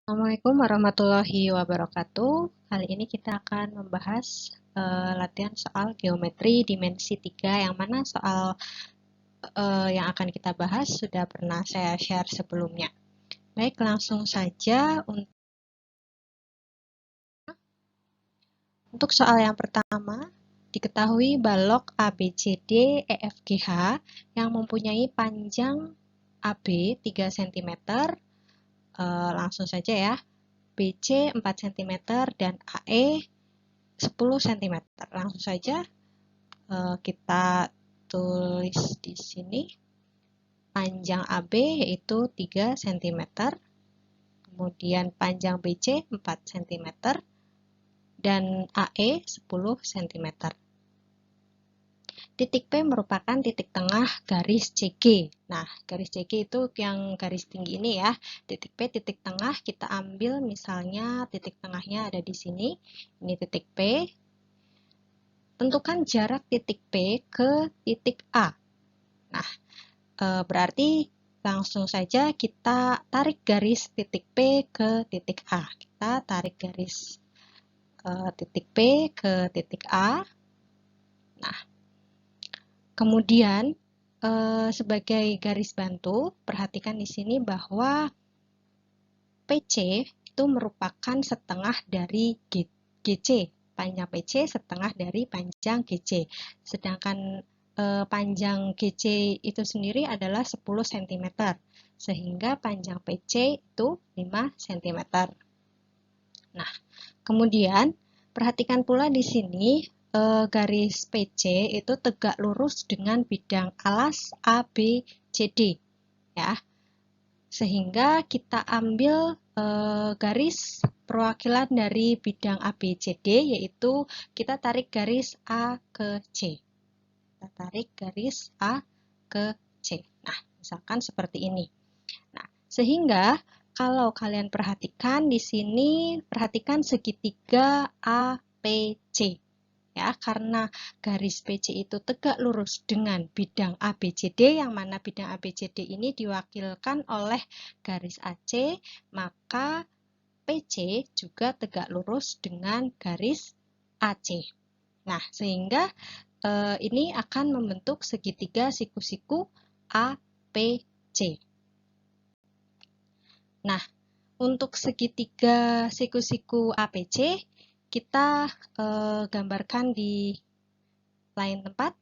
Assalamualaikum warahmatullahi wabarakatuh. Kali ini kita akan membahas latihan soal geometri dimensi 3 yang mana soal yang akan kita bahas sudah pernah saya share sebelumnya. Baik, langsung saja untuk soal yang pertama. Diketahui balok ABCD EFGH yang mempunyai panjang AB 3 cm. Langsung saja ya. BC 4 cm dan AE 10 cm. Langsung saja kita tulis di sini panjang AB yaitu 3 cm, kemudian panjang BC 4 cm, dan AE 10 cm. Titik P merupakan titik tengah garis CG. Nah, garis CG itu yang garis tinggi ini ya. Titik P, titik tengah, kita ambil misalnya titik tengahnya ada di sini. Ini titik P. Tentukan jarak titik P ke titik A. Nah, berarti langsung saja kita tarik garis titik P ke titik A. Kita tarik garis titik P ke titik A. Nah, kemudian sebagai garis bantu, perhatikan di sini bahwa PC itu merupakan setengah dari GC. Panjang PC setengah dari panjang GC. Sedangkan panjang GC itu sendiri adalah 10 cm. Sehingga panjang PC itu 5 cm. Nah, kemudian perhatikan pula di sini garis PC itu tegak lurus dengan bidang alas ABCD ya. Sehingga kita ambil garis perwakilan dari bidang ABCD yaitu kita tarik garis A ke C. Kita tarik garis A ke C. Nah, misalkan seperti ini. Nah, sehingga kalau kalian perhatikan di sini, perhatikan segitiga APC. Ya, karena garis PC itu tegak lurus dengan bidang ABCD, yang mana bidang ABCD ini diwakilkan oleh garis AC, maka PC juga tegak lurus dengan garis AC. Nah, sehingga ini akan membentuk segitiga siku-siku APC. Nah, untuk segitiga siku-siku APC, kita gambarkan di lain tempat.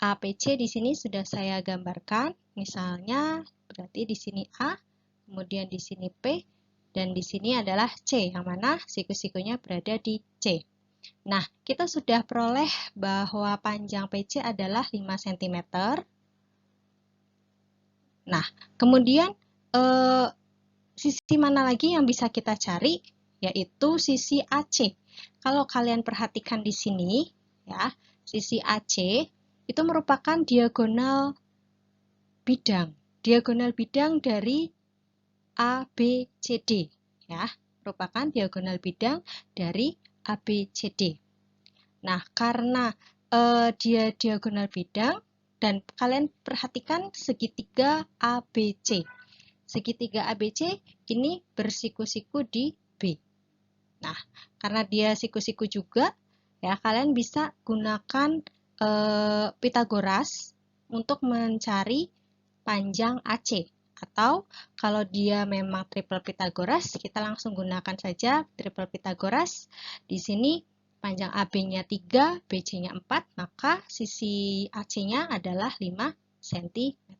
APC di sini sudah saya gambarkan. Misalnya, berarti di sini A, kemudian di sini P, dan di sini adalah C, yang mana siku-sikunya berada di C. Nah, kita sudah peroleh bahwa panjang PC adalah 5 cm. Nah, kemudian sisi mana lagi yang bisa kita cari? Yaitu sisi AC. Kalau kalian perhatikan di sini, ya, sisi AC itu merupakan diagonal bidang. Diagonal bidang dari ABCD, ya, merupakan diagonal bidang dari ABCD. Nah, karena dia diagonal bidang dan kalian perhatikan segitiga ABC. Segitiga ABC ini bersiku-siku di B. Nah, karena dia siku-siku juga, ya kalian bisa gunakan Pitagoras untuk mencari panjang AC. Atau kalau dia memang triple Pitagoras, kita langsung gunakan saja triple Pitagoras. Di sini panjang AB-nya 3, BC-nya 4, maka sisi AC-nya adalah 5 cm.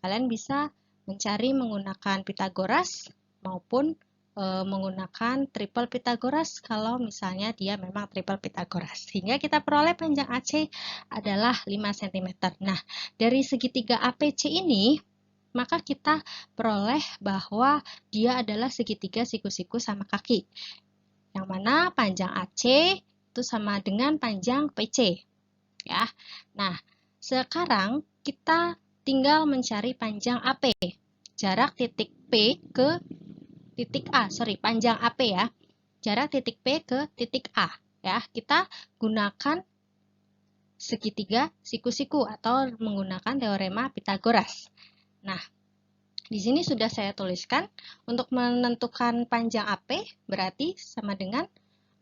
Kalian bisa mencari menggunakan Pitagoras maupun menggunakan triple Pitagoras kalau misalnya dia memang triple Pitagoras. Sehingga kita peroleh panjang AC adalah 5 cm. Nah, dari segitiga APC ini, maka kita peroleh bahwa dia adalah segitiga siku-siku sama kaki. Yang mana panjang AC itu sama dengan panjang PC. Ya. Nah, sekarang kita tinggal mencari panjang AP. Jarak titik P ke titik A. Panjang AP ya. Jarak titik P ke titik A. Ya, kita gunakan segitiga siku-siku atau menggunakan teorema Pitagoras. Nah, Di sini sudah saya tuliskan, untuk menentukan panjang AP berarti sama dengan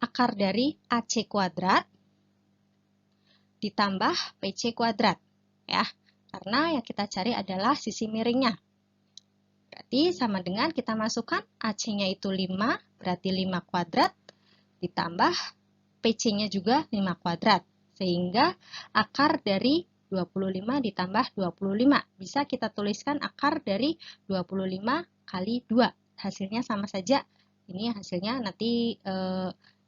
akar dari AC kuadrat ditambah PC kuadrat, ya. Karena yang kita cari adalah sisi miringnya. Berarti sama dengan kita masukkan AC-nya itu 5, berarti 5 kuadrat, ditambah PC-nya juga 5 kuadrat. Sehingga akar dari 25 ditambah 25. Bisa kita tuliskan akar dari 25 kali 2. Hasilnya sama saja. Ini hasilnya nanti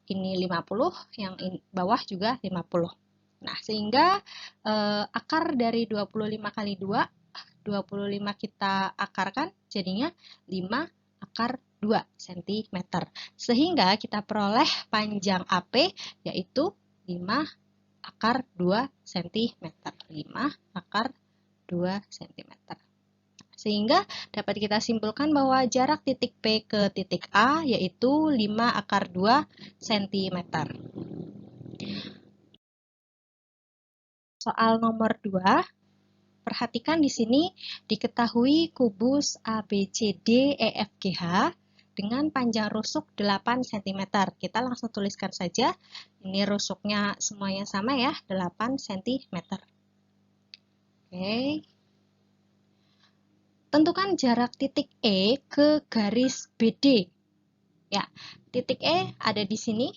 ini 50, yang bawah juga 50. Nah, sehingga akar dari 25 kali 2, 25 kita akarkan, jadinya 5 akar 2 cm. Sehingga kita peroleh panjang AP yaitu 5 akar 2 cm. 5 akar 2 cm. Sehingga dapat kita simpulkan bahwa jarak titik P ke titik A yaitu 5 akar 2 cm. Soal nomor 2. Perhatikan di sini diketahui kubus ABCD EFGH dengan panjang rusuk 8 cm. Kita langsung tuliskan saja. Ini rusuknya semuanya sama ya, 8 cm. Oke. Tentukan jarak titik E ke garis BD. Ya, titik E ada di sini.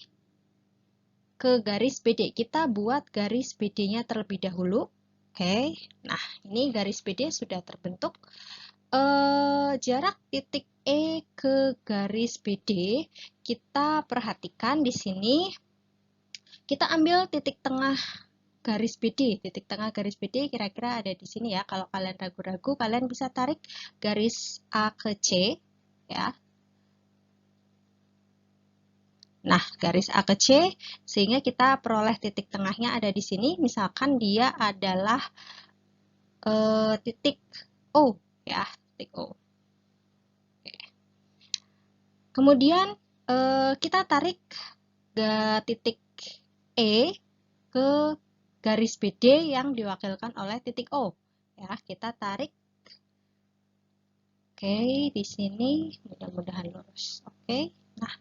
Ke garis BD. Kita buat garis BD-nya terlebih dahulu. Oke, nah ini garis BD sudah terbentuk. Jarak titik E ke garis BD, kita perhatikan di sini, kita ambil titik tengah garis BD. Titik tengah garis BD kira-kira ada di sini ya. Kalau kalian ragu-ragu, kalian bisa tarik garis A ke C, ya. Nah, garis A ke C, sehingga kita peroleh titik tengahnya ada di sini. Misalkan dia adalah titik O, ya, titik O. Oke. Kemudian kita tarik titik E ke garis BD yang diwakilkan oleh titik O. Ya, kita tarik. Oke, di sini mudah-mudahan lurus. Oke, nah,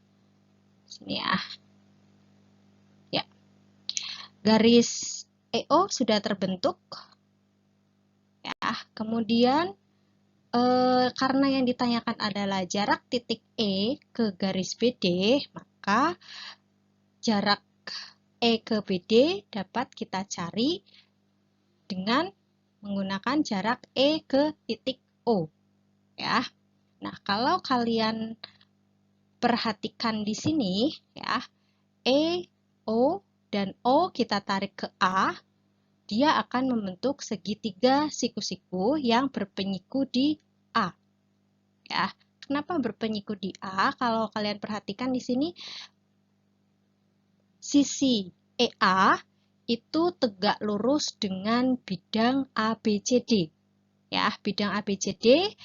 sini ya. Ya, garis EO sudah terbentuk. Ya, kemudian karena yang ditanyakan adalah jarak titik E ke garis BD, maka jarak E ke BD dapat kita cari dengan menggunakan jarak E ke titik O. Ya. Nah, kalau kalian perhatikan di sini ya, E, O, dan O kita tarik ke A, dia akan membentuk segitiga siku-siku yang berpenyiku di A. Ya, kenapa berpenyiku di A? Kalau kalian perhatikan di sini, sisi EA itu tegak lurus dengan bidang ABCD. Ya, bidang ABCD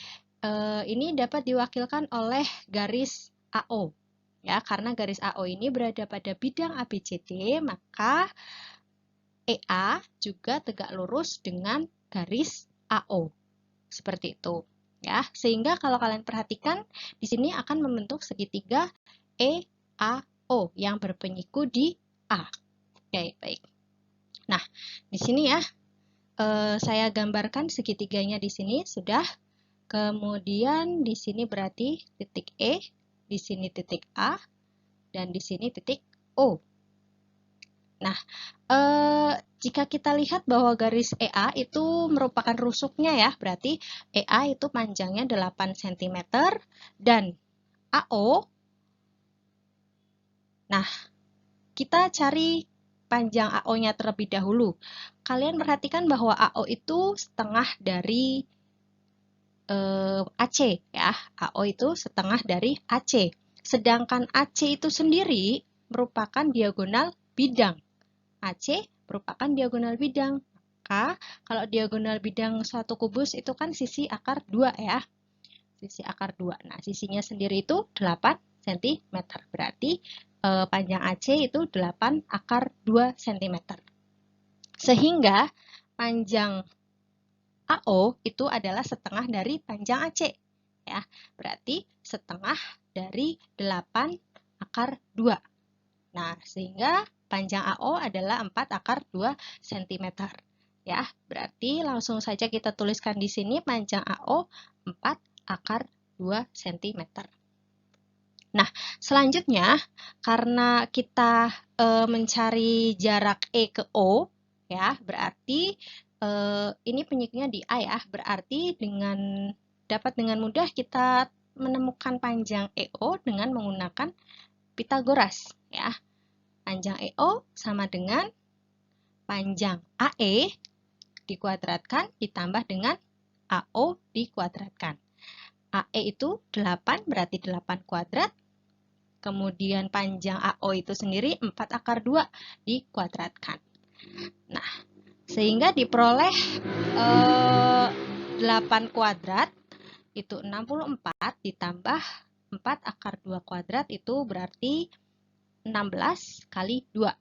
ini dapat diwakilkan oleh garis AO. Ya, karena garis AO ini berada pada bidang ABCD, maka EA juga tegak lurus dengan garis AO. Seperti itu. Ya, sehingga kalau kalian perhatikan di sini akan membentuk segitiga EAO yang berpenyiku di A. Oke, baik. Nah, di sini ya saya gambarkan segitiganya di sini sudah. Kemudian di sini berarti titik E, di sini titik A, dan di sini titik O. Nah, jika kita lihat bahwa garis EA itu merupakan rusuknya ya, berarti EA itu panjangnya 8 cm dan AO. Nah, kita cari panjang AO-nya terlebih dahulu. Kalian perhatikan bahwa AO itu setengah dari AC ya. AO itu setengah dari AC. Sedangkan AC itu sendiri merupakan diagonal bidang. AC merupakan diagonal bidang. Maka kalau diagonal bidang suatu kubus itu kan sisi akar 2 ya. Sisi akar 2. Nah, sisinya sendiri itu 8 cm. Berarti panjang AC itu 8 akar 2 cm. Sehingga panjang AO itu adalah setengah dari panjang AC. ya. Berarti setengah dari 8 akar 2. Nah, sehingga panjang AO adalah 4 akar 2 cm. Ya, berarti langsung saja kita tuliskan di sini panjang AO 4 akar 2 cm. Nah, selanjutnya karena kita mencari jarak E ke O, ya, berarti ini penyikunya di A ya, berarti dapat dengan mudah kita menemukan panjang EO dengan menggunakan Pitagoras, ya. Panjang EO sama dengan panjang AE dikuadratkan ditambah dengan AO dikuadratkan. AE itu 8, berarti 8 kuadrat. Kemudian panjang AO itu sendiri 4 akar 2 dikuadratkan. Nah, sehingga diperoleh 8 kuadrat itu 64 ditambah 4 akar 2 kuadrat itu berarti 16 kali 2,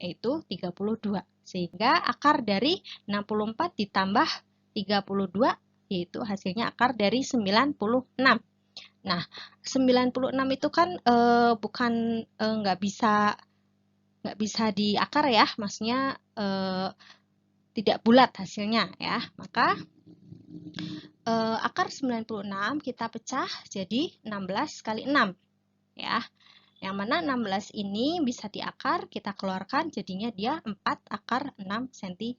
yaitu 32. Sehingga akar dari 64 ditambah 32, yaitu hasilnya akar dari 96. Nah, 96 itu kan bukan nggak bisa diakar ya, maksudnya tidak bulat hasilnya ya. Maka akar 96 kita pecah jadi 16 kali 6 ya. Yang mana 16 ini bisa diakar, kita keluarkan jadinya dia 4 akar 6 cm.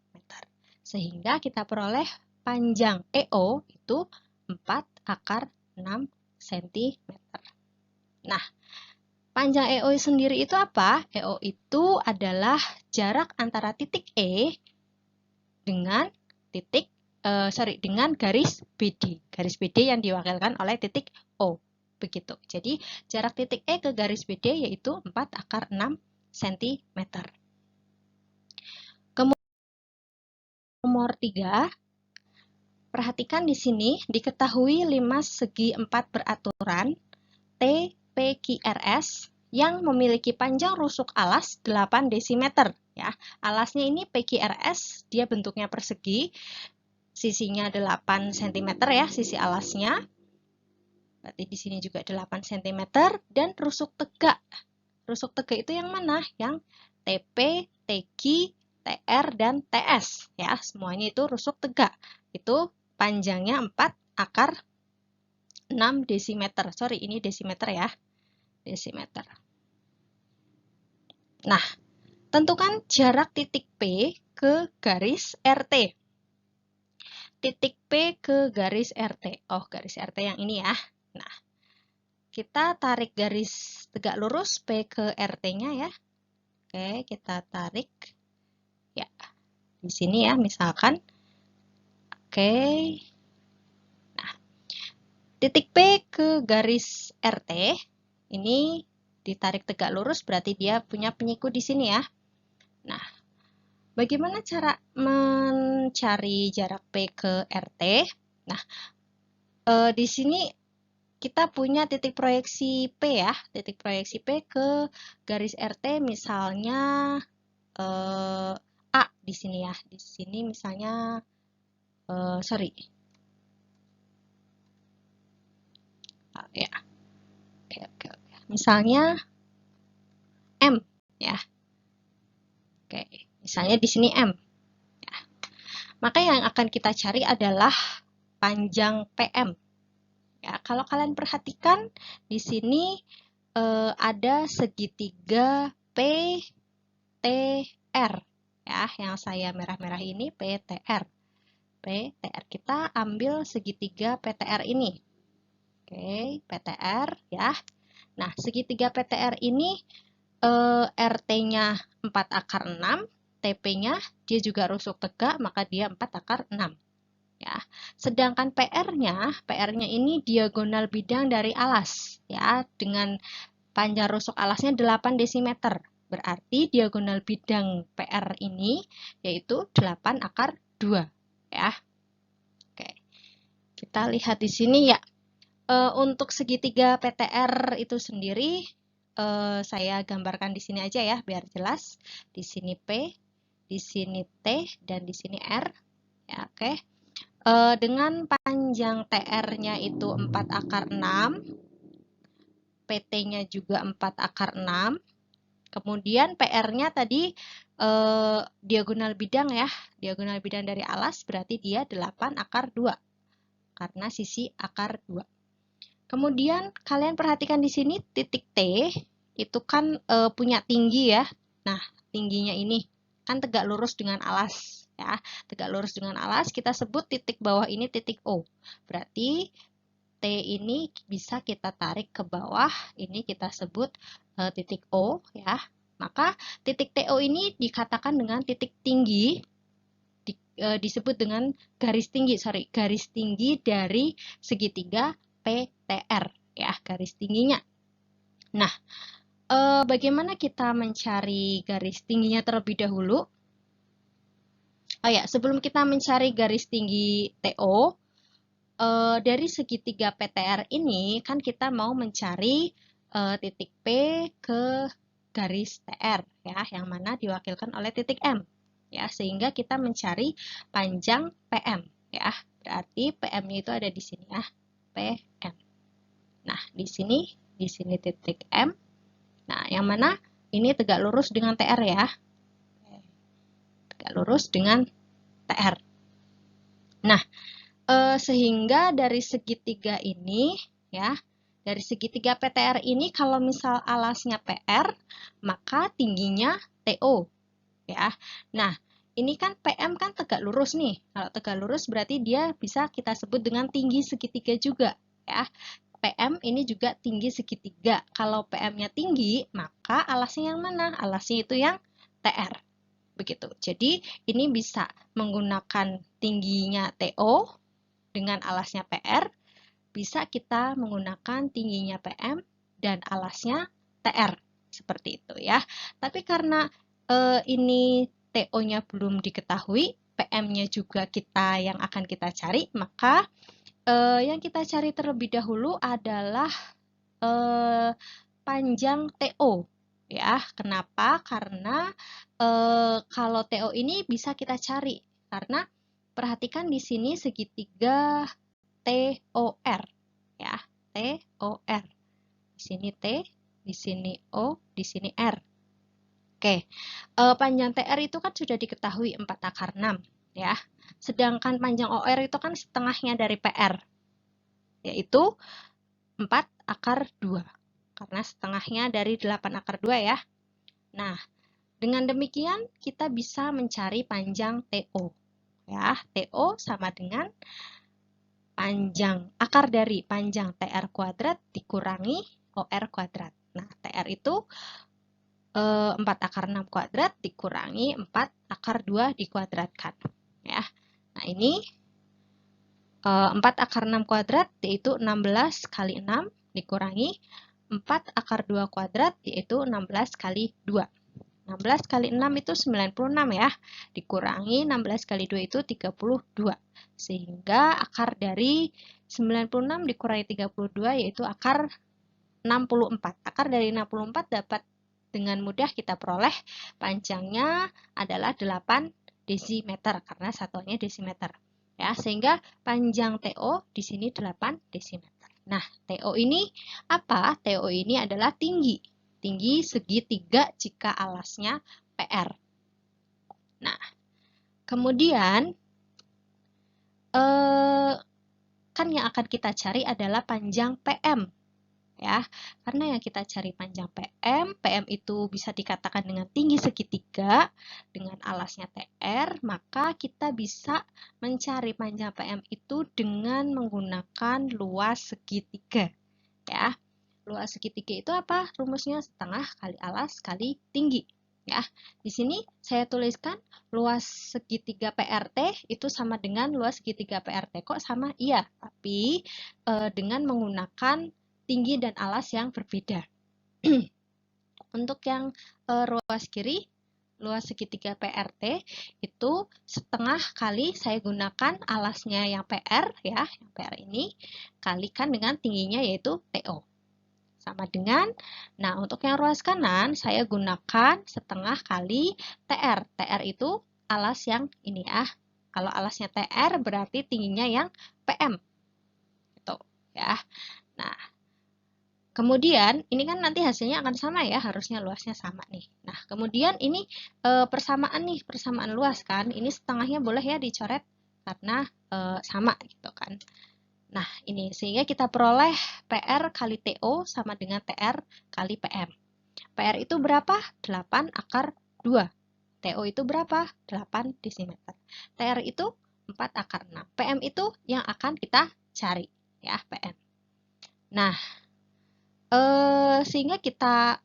Sehingga kita peroleh panjang EO itu 4 akar 6 cm. Nah, panjang EO sendiri itu apa? EO itu adalah jarak antara titik E dengan dengan garis BD. Garis BD yang diwakilkan oleh titik O. Begitu. Jadi, jarak titik E ke garis BD yaitu 4 akar 6 cm. Kemudian nomor 3, perhatikan di sini diketahui 5 segi 4 beraturan T, P, Q, RS yang memiliki panjang rusuk alas 8 desimeter. Ya. Alasnya ini PQRS, dia bentuknya persegi, sisinya 8 cm ya, sisi alasnya. Berarti di sini juga 8 cm dan rusuk tegak. Rusuk tegak itu yang mana? Yang TP, TQ, TR, dan TS. Ya, semuanya itu rusuk tegak. Itu panjangnya 4 akar 6 desimeter. Sorry, ini desimeter ya. Desimeter. Nah, tentukan jarak titik P ke garis RT. Titik P ke garis RT. Oh, garis RT yang ini ya. Nah, kita tarik garis tegak lurus P ke RT-nya ya. Oke, kita tarik. Ya, di sini ya, misalkan. Oke. Nah, titik P ke garis RT, ini ditarik tegak lurus, berarti dia punya penyiku di sini ya. Nah, bagaimana cara mencari jarak P ke RT? Nah, di sini kita punya titik proyeksi P ya, titik proyeksi P ke garis RT misalnya A di sini ya, di sini misalnya sorry, ya, oke. Misalnya M ya, oke, misalnya di sini M. Ya. Maka yang akan kita cari adalah panjang PM. Ya, kalau kalian perhatikan di sini ada segitiga PTR ya, yang saya merah-merah ini PTR. PTR kita ambil segitiga PTR ini. Oke, PTR ya. Nah, segitiga PTR ini RT-nya 4 akar 6, TP-nya dia juga rusuk tegak, maka dia 4 akar 6. Ya. Sedangkan PR-nya ini diagonal bidang dari alas ya, dengan panjang rusuk alasnya 8 desimeter. Berarti diagonal bidang PR ini yaitu 8 akar 2 ya. Oke. Kita lihat di sini ya. Untuk segitiga PTR itu sendiri saya gambarkan di sini aja ya biar jelas. Di sini P, di sini T, dan di sini R. Ya, oke. dengan panjang TR-nya itu 4/6, PT-nya juga 4/6, kemudian PR-nya tadi diagonal bidang ya, diagonal bidang dari alas berarti dia 8/2 karena sisi akar 2. Kemudian kalian perhatikan di sini titik T itu kan punya tinggi ya. Nah, tingginya ini kan tegak lurus dengan alas ya. Tegak lurus dengan alas, kita sebut titik bawah ini titik O. Berarti T ini bisa kita tarik ke bawah, ini kita sebut titik O ya. Maka titik TO ini dikatakan dengan titik tinggi, disebut dengan garis tinggi dari segitiga PTR ya, garis tingginya. Nah, bagaimana kita mencari garis tingginya terlebih dahulu? Oh ya, sebelum kita mencari garis tinggi TO, dari segitiga PTR ini kan kita mau mencari titik P ke garis TR ya, yang mana diwakilkan oleh titik M ya, sehingga kita mencari panjang PM ya. Berarti PM-nya itu ada di sini ya, PM. Nah, di sini titik M. Nah, yang mana ini tegak lurus dengan TR ya. Tegak lurus dengan TR. Nah, sehingga dari segitiga ini ya, dari segitiga PTR ini kalau misal alasnya PR, maka tingginya TO ya. Nah, ini kan PM kan tegak lurus nih. Kalau tegak lurus berarti dia bisa kita sebut dengan tinggi segitiga juga ya. PM ini juga tinggi segitiga. Kalau PM-nya tinggi, maka alasnya yang mana? Alasnya itu yang TR. Begitu. Jadi, ini bisa menggunakan tingginya TO dengan alasnya PR, bisa kita menggunakan tingginya PM dan alasnya TR. Seperti itu ya. Tapi karena ini TO-nya belum diketahui, PM-nya juga yang akan kita cari, maka yang kita cari terlebih dahulu adalah panjang TO ya. Kenapa? Karena kalau TO ini bisa kita cari karena perhatikan di sini segitiga TOR ya, TOR. Di sini T, di sini O, di sini R. Oke, panjang TR itu kan sudah diketahui 4/6 ya. Sedangkan panjang OR itu kan setengahnya dari PR, yaitu 4/2. Karena setengahnya dari 8/2 ya. Nah, dengan demikian kita bisa mencari panjang TO. Ya, TO sama dengan panjang akar dari panjang TR kuadrat dikurangi OR kuadrat. Nah, TR itu 4/6 kuadrat dikurangi 4/2 dikuadratkan. Ya. Nah, ini 4/6 kuadrat yaitu 16 kali 6 dikurangi 4/2 kuadrat yaitu 16 kali 2. 16 kali 6 itu 96 ya. Dikurangi 16 kali 2 itu 32. Sehingga akar dari 96 dikurangi 32 yaitu akar 64. Akar dari 64 dapat dengan mudah kita peroleh panjangnya adalah 8 desimeter karena satuannya desimeter. Ya, sehingga panjang TO di sini 8 desimeter. Nah, TO ini apa? TO ini adalah tinggi segitiga jika alasnya PR. Nah, kemudian kan yang akan kita cari adalah panjang PM. Ya, karena yang kita cari panjang PM itu bisa dikatakan dengan tinggi segitiga dengan alasnya TR, maka kita bisa mencari panjang PM itu dengan menggunakan luas segitiga. Ya, luas segitiga itu apa? Rumusnya setengah kali alas kali tinggi. Ya, di sini saya tuliskan luas segitiga PRT itu sama dengan luas segitiga PRT. Kok sama? Iya, tapi dengan menggunakan tinggi dan alas yang berbeda. Untuk yang ruas kiri, luas segitiga PRT itu setengah kali saya gunakan alasnya yang PR ya, yang PR ini kalikan dengan tingginya yaitu TO. Sama dengan, nah untuk yang ruas kanan saya gunakan setengah kali TR. TR itu alas yang ini ya, Kalau alasnya TR berarti tingginya yang PM. Gitu ya. Nah, kemudian ini kan nanti hasilnya akan sama ya, harusnya luasnya sama nih. Nah, kemudian ini persamaan luas kan. Ini setengahnya boleh ya dicoret karena sama gitu kan. Nah, ini sehingga kita peroleh PR kali TO sama dengan TR kali PM. PR itu berapa? 8 akar 2. TO itu berapa? 8 desimeter. TR itu 4 akar 6. PM itu yang akan kita cari ya, PM. Nah, sehingga kita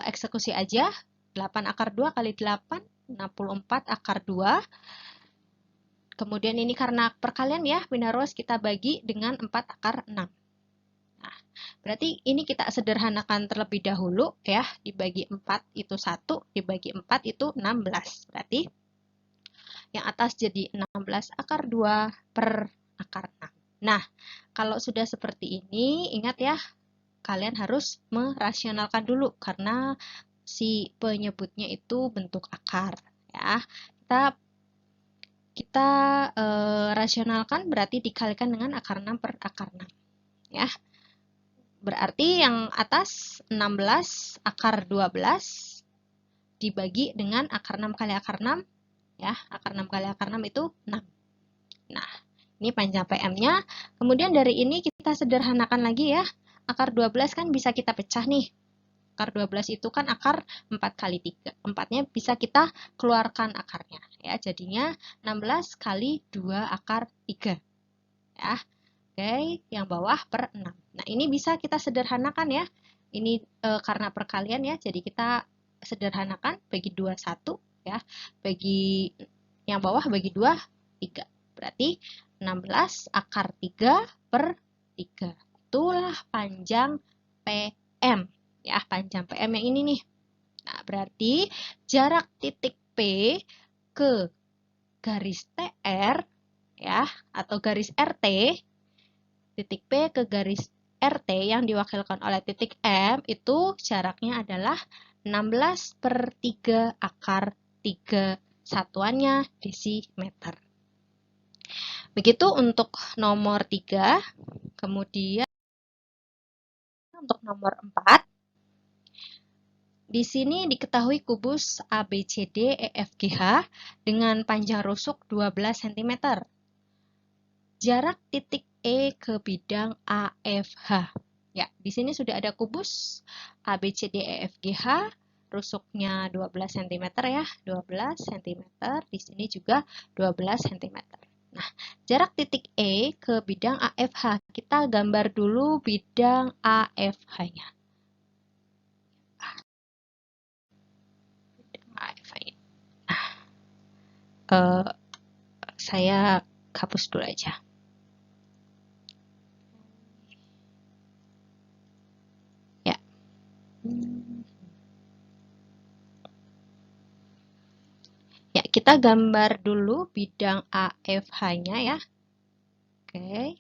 eksekusi aja 8 akar 2 kali 8, 64 akar 2. Kemudian ini karena perkalian ya, binaros kita bagi dengan 4 akar 6. Nah, berarti ini kita sederhanakan terlebih dahulu ya, dibagi 4 itu 1, dibagi 4 itu 16. Berarti yang atas jadi 16 akar 2 per akar 6. Nah, kalau sudah seperti ini, ingat ya, kalian harus merasionalkan dulu karena si penyebutnya itu bentuk akar ya. Kita rasionalkan berarti dikalikan dengan akar 6 per akar 6 ya. Berarti yang atas 16 akar 12 dibagi dengan akar 6 kali akar 6 ya. Akar 6 kali akar 6 itu 6. Nah, ini panjang PM-nya. Kemudian dari ini kita sederhanakan lagi ya. Akar 12 kan bisa kita pecah nih. Akar 12 itu kan akar 4 kali 3. 4-nya bisa kita keluarkan akarnya. Ya, jadinya 16 kali 2 akar 3. Ya. Oke, yang bawah per 6. Nah, ini bisa kita sederhanakan ya. Ini karena perkalian ya, jadi kita sederhanakan bagi 2, 1. Ya. Bagi yang bawah bagi 2, 3. Berarti 16 akar 3 per 3. Itulah panjang PM. Ya, panjang PM yang ini nih. Nah, berarti jarak titik P ke garis TR ya, atau garis RT, titik P ke garis RT yang diwakilkan oleh titik M itu jaraknya adalah 16 per 3 akar 3 satuannya desimeter. Begitu untuk nomor 3. Kemudian untuk nomor 4. Di sini diketahui kubus ABCD EFGH dengan panjang rusuk 12 cm. Jarak titik E ke bidang AFH. Ya, di sini sudah ada kubus ABCD EFGH, rusuknya 12 cm ya, 12 cm. Di sini juga 12 cm. Nah, jarak titik E ke bidang AFH. Kita gambar dulu bidang AFH-nya. Nah, saya hapus dulu aja. Ya. Ya, kita gambar dulu bidang AFH-nya ya. Oke.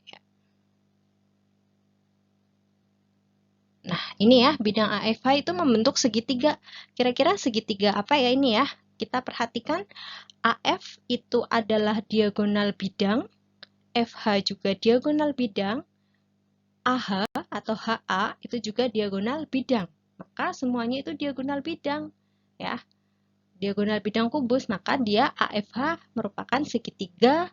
Ya. Nah, ini ya, bidang AFH itu membentuk segitiga. Kira-kira segitiga apa ya ini ya? Kita perhatikan AF itu adalah diagonal bidang, FH juga diagonal bidang, AH atau HA itu juga diagonal bidang. Maka semuanya itu diagonal bidang ya. Diagonal bidang kubus, maka dia AFH merupakan segitiga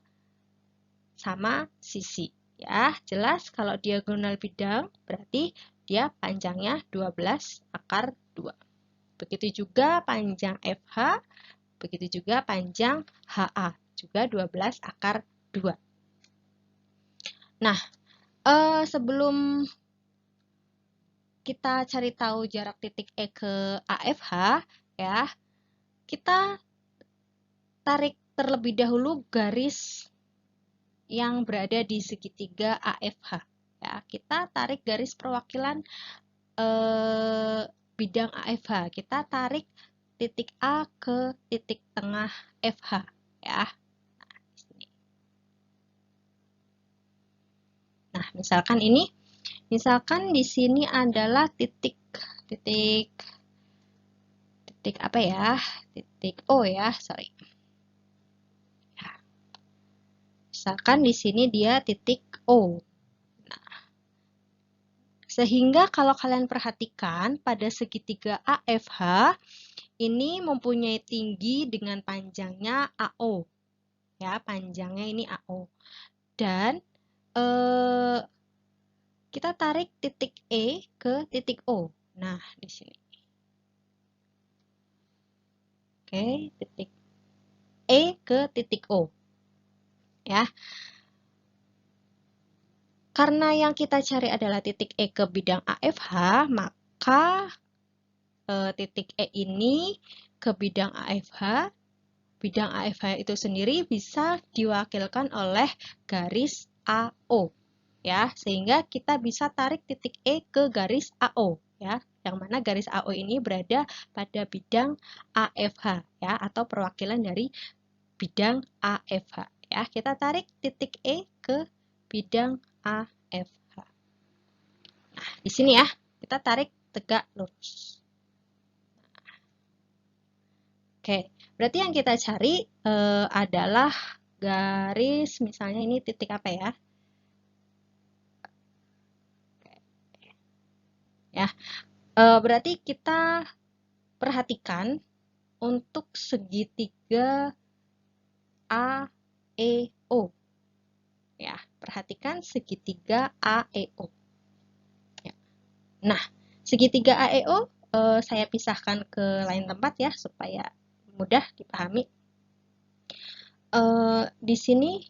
sama sisi. Ya, jelas kalau diagonal bidang berarti dia panjangnya 12 akar 2. Begitu juga panjang FH, begitu juga panjang HA, juga 12 akar 2. Nah, sebelum kita cari tahu jarak titik E ke AFH, ya, kita tarik terlebih dahulu garis yang berada di segitiga AFH. Ya, kita tarik garis perwakilan bidang AFH. Kita tarik titik A ke titik tengah FH. Ya. Nah, misalkan di sini adalah titik apa ya? titik O ya, sorry. Misalkan di sini dia titik O. Sehingga kalau kalian perhatikan pada segitiga AFH ini mempunyai tinggi dengan panjangnya AO. Ya, panjangnya ini AO. Dan kita tarik titik E ke titik O. Nah, di sini. Oke, titik E ke titik O. Ya. Karena yang kita cari adalah titik E ke bidang AFH, maka titik E ini ke bidang AFH. Bidang AFH itu sendiri bisa diwakilkan oleh garis AO. Ya, sehingga kita bisa tarik titik E ke garis AO. Ya, yang mana garis AO ini berada pada bidang AFH. Ya, atau perwakilan dari bidang AFH. Ya, kita tarik titik E ke bidang AFH. Nah, di sini ya, kita tarik tegak lurus. Oke, berarti yang kita cari adalah garis, misalnya ini titik apa ya? Ya, berarti kita perhatikan untuk segitiga AEO. Ya, perhatikan segitiga AEO. Ya. Nah, segitiga AEO saya pisahkan ke lain tempat ya supaya mudah dipahami. Di sini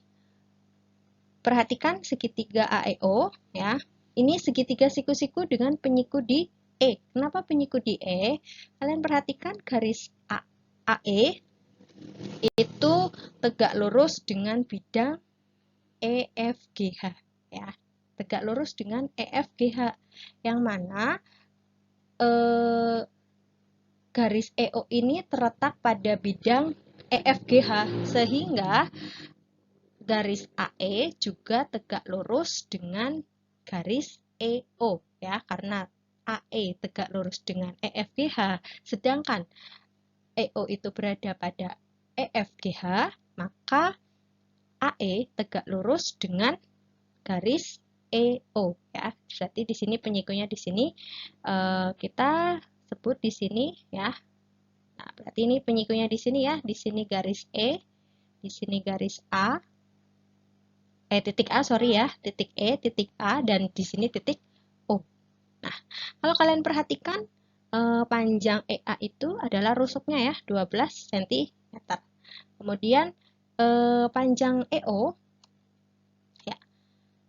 perhatikan segitiga AEO ya. Ini segitiga siku-siku dengan penyiku di E. Kenapa penyiku di E? Kalian perhatikan garis AE itu tegak lurus dengan bidang EFGH ya. Tegak lurus dengan EFGH yang mana garis EO ini terletak pada bidang EFGH sehingga garis AE juga tegak lurus dengan garis EO ya, karena AE tegak lurus dengan EFGH sedangkan EO itu berada pada EFGH, maka AE tegak lurus dengan garis EO ya. Berarti di sini penyikunya di sini kita sebut di sini ya. Nah, berarti ini penyikunya di sini ya. Di sini garis E, di sini garis A. Titik A, sorry ya. Titik E, titik A, dan di sini titik O. Nah, kalau kalian perhatikan panjang EA itu adalah rusuknya ya, 12 cm. Kemudian panjang EO ya.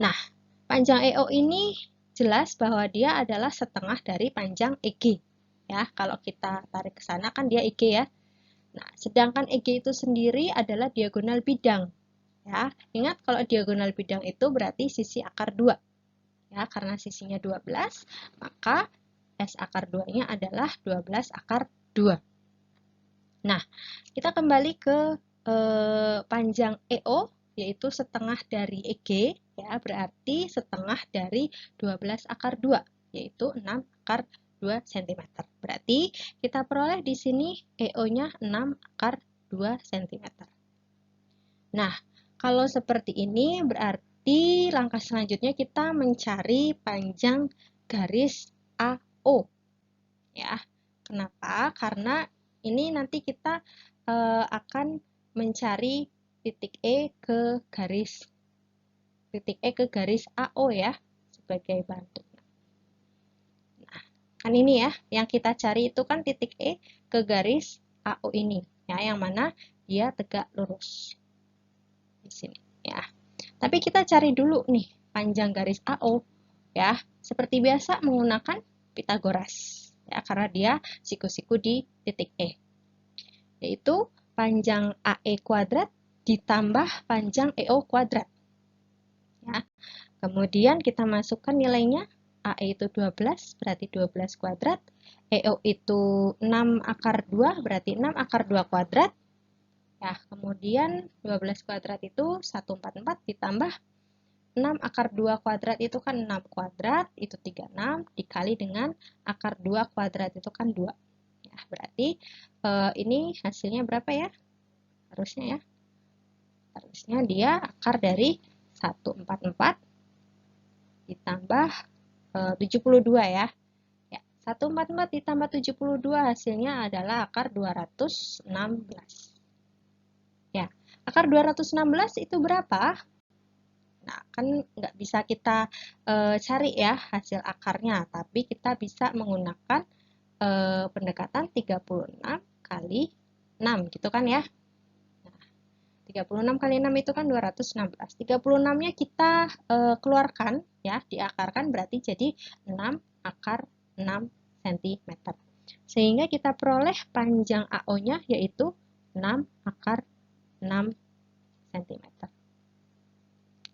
Nah, panjang EO ini jelas bahwa dia adalah setengah dari panjang EG. Ya, kalau kita tarik ke sana kan dia EG ya. Nah, sedangkan EG itu sendiri adalah diagonal bidang. Ya, ingat kalau diagonal bidang itu berarti sisi akar 2. Ya, karena sisinya 12, maka S akar 2-nya adalah 12 akar 2. Nah, kita kembali ke panjang EO, yaitu setengah dari EG, ya, berarti setengah dari 12 akar 2, yaitu 6 akar 2 cm. Berarti kita peroleh di sini EO-nya 6 akar 2 cm. Nah, kalau seperti ini berarti langkah selanjutnya kita mencari panjang garis AO. Ya, kenapa? Karena ini nanti kita akan mencari titik E ke garis AO ya sebagai bantu. Nah, kan ini ya, yang kita cari itu kan titik E ke garis AO ini ya, yang mana dia tegak lurus di sini ya. Tapi kita cari dulu nih panjang garis AO ya, seperti biasa menggunakan Pitagoras ya, karena dia siku-siku di titik E, yaitu panjang AE kuadrat ditambah panjang EO kuadrat ya. Kemudian kita masukkan nilainya, AE itu 12 berarti 12 kuadrat, EO itu 6 akar 2 berarti 6 akar 2 kuadrat ya. Kemudian 12 kuadrat itu 144 ditambah 6 akar 2 kuadrat itu kan 6 kuadrat, itu 36, dikali dengan akar 2 kuadrat itu kan 2. Ya, berarti ini hasilnya berapa ya? Harusnya dia akar dari 144 ditambah 72 ya. Ya, 144 ditambah 72 hasilnya adalah akar 216. Ya, akar 216 itu berapa? Nah, kan nggak bisa kita cari ya hasil akarnya, tapi kita bisa menggunakan pendekatan 36 kali 6 gitu kan ya. 36 kali 6 itu kan 216. 36-nya kita keluarkan ya, diakarkan berarti jadi 6 akar 6 cm. Sehingga kita peroleh panjang AO-nya yaitu 6 akar 6 cm.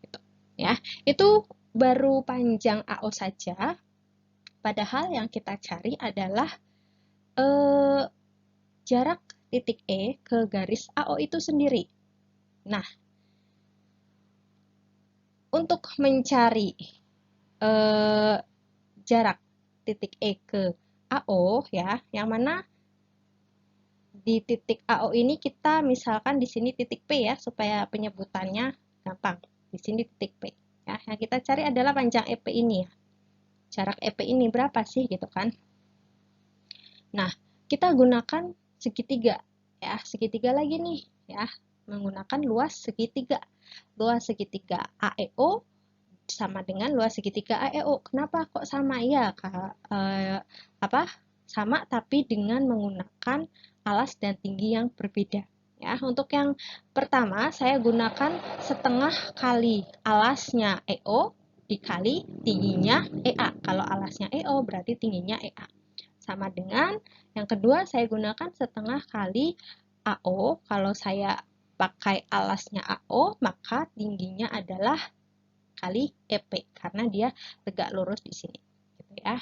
Gitu, ya. Itu baru panjang AO saja. Padahal yang kita cari adalah jarak titik E ke garis AO itu sendiri. Nah, untuk mencari jarak titik E ke AO ya, yang mana di titik AO ini kita misalkan di sini titik P ya, supaya penyebutannya gampang. Di sini titik P. Ya, yang kita cari adalah panjang EP ini ya. Jarak EP ini berapa sih gitu kan? Nah, kita gunakan segitiga ya, segitiga lagi nih ya, menggunakan luas segitiga. Luas segitiga AEO sama dengan luas segitiga AEO. Kenapa kok sama ya? Sama tapi dengan menggunakan alas dan tinggi yang berbeda. Ya, untuk yang pertama saya gunakan setengah kali alasnya EO dikali tingginya EA. Kalau alasnya EO berarti tingginya EA. Sama dengan yang kedua saya gunakan setengah kali AO. Kalau saya pakai alasnya AO maka tingginya adalah kali EP karena dia tegak lurus di sini gitu ya.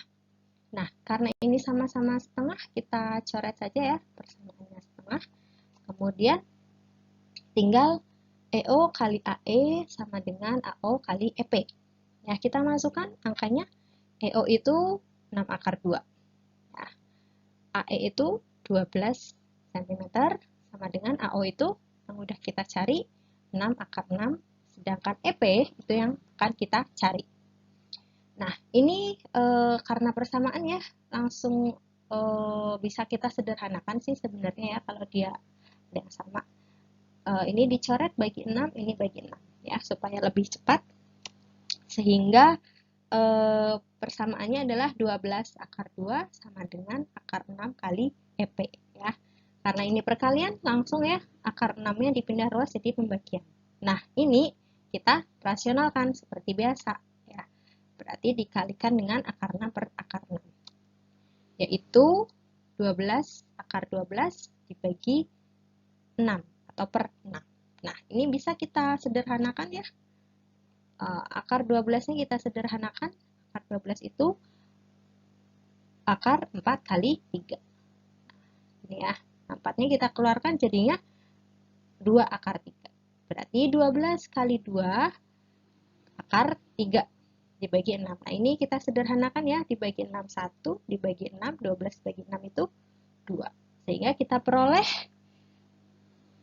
Nah, karena ini sama-sama setengah, kita coret saja ya persamaannya setengah. Kemudian tinggal EO kali AE sama dengan AO kali EP. Ya, kita masukkan angkanya. EO itu 6 akar 2. Ya. AE itu 12 cm sama dengan AO itu yang udah kita cari 6 akar 6. Sedangkan EP itu yang akan kita cari. Nah, ini karena persamaan ya, langsung bisa kita sederhanakan sih sebenarnya ya kalau dia ada yang sama. Ini dicoret bagi 6, ini bagi 6 ya, supaya lebih cepat. Sehingga persamaannya adalah 12 akar 2 sama dengan akar 6 kali EP ya. Karena ini perkalian, langsung ya akar 6-nya dipindah ruas jadi pembagian. Nah, ini kita rasionalkan seperti biasa. Berarti dikalikan dengan akar 6 per akar 6. Yaitu 12 akar 12 dibagi 6 atau per 6. Nah, ini bisa kita sederhanakan ya. Akar 12-nya kita sederhanakan. Akar 12 itu akar 4 kali 3. Ini ya, 4-nya kita keluarkan jadinya 2 akar 3. Berarti 12 kali 2 akar 3. Dibagi 6. Nah, ini kita sederhanakan ya, dibagi 6 1, dibagi 6, 12 bagi 6 itu 2. Sehingga kita peroleh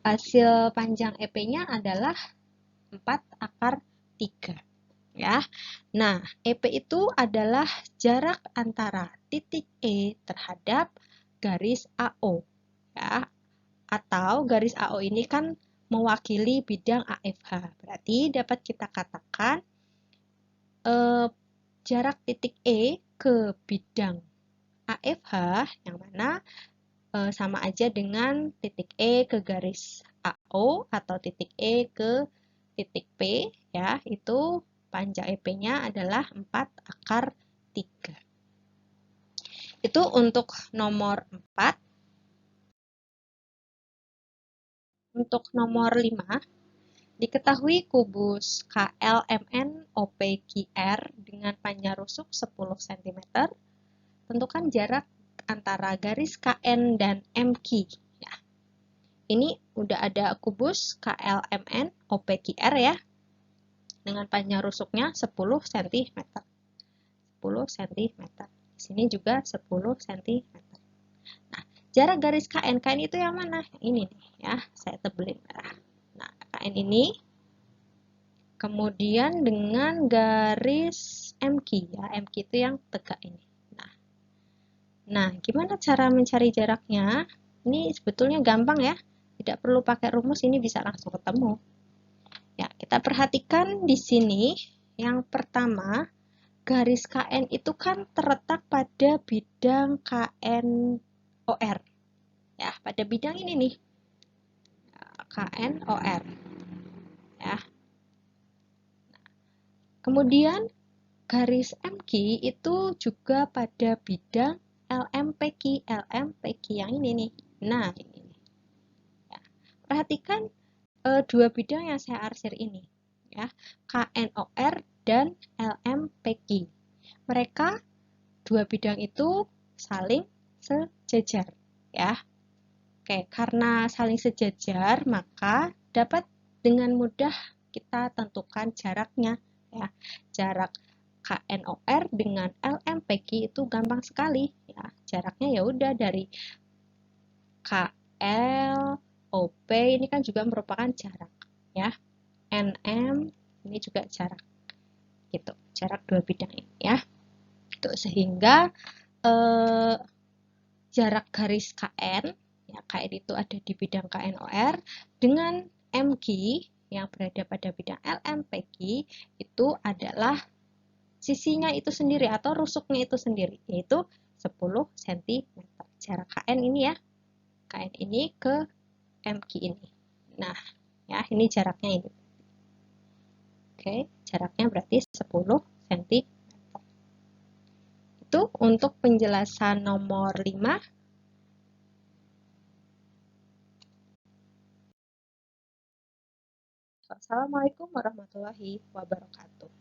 hasil panjang EP-nya adalah 4 akar 3. Ya. Nah, EP itu adalah jarak antara titik E terhadap garis AO. Ya. Atau garis AO ini kan mewakili bidang AFH. Berarti dapat kita katakan jarak titik E ke bidang AFH yang mana sama aja dengan titik E ke garis AO atau titik E ke titik P ya, itu panjang EP-nya adalah 4 akar 3. Itu untuk nomor 4. Untuk nomor 5, diketahui kubus KLMN OPQR dengan panjang rusuk 10 cm. Tentukan jarak antara garis KN dan MQ. Ya. Ini udah ada kubus KLMN OPQR ya. Dengan panjang rusuknya 10 cm. 10 cm. Di sini juga 10 cm. Nah, jarak garis KN. KN itu yang mana? Ini nih ya, saya tebelin merah. Nah, KN ini kemudian dengan garis MQ ya, MQ itu yang tegak ini. Nah, gimana cara mencari jaraknya? Ini sebetulnya gampang ya, tidak perlu pakai rumus, ini bisa langsung ketemu. Ya, kita perhatikan di sini, yang pertama, garis KN itu kan terletak pada bidang KNOR. Ya, pada bidang ini nih, KNOR. Ya. Kemudian garis MQ itu juga pada bidang LMPQ, LMPQ yang ini nih. Nah, ini nih. Ya. Perhatikan dua bidang yang saya arsir ini, ya, KNOR dan LMPQ. Mereka dua bidang itu saling sejajar, ya. Oke, karena saling sejajar, maka dapat dengan mudah kita tentukan jaraknya, ya. Jarak KNOR dengan LMPQ itu gampang sekali, ya. Jaraknya ya udah dari KL OP ini kan juga merupakan jarak, ya. NM ini juga jarak, gitu. Jarak dua bidang ini, ya. Itu sehingga jarak garis KN, ya, KN itu ada di bidang KNOR dengan MQ yang berada pada bidang LMPQ itu adalah sisinya itu sendiri atau rusuknya itu sendiri, yaitu 10 cm. Jarak KN ini ya, KN ini ke MQ ini. Nah, ya ini jaraknya ini. Oke, jaraknya berarti 10 cm. Itu untuk penjelasan nomor 5. Assalamualaikum warahmatullahi wabarakatuh.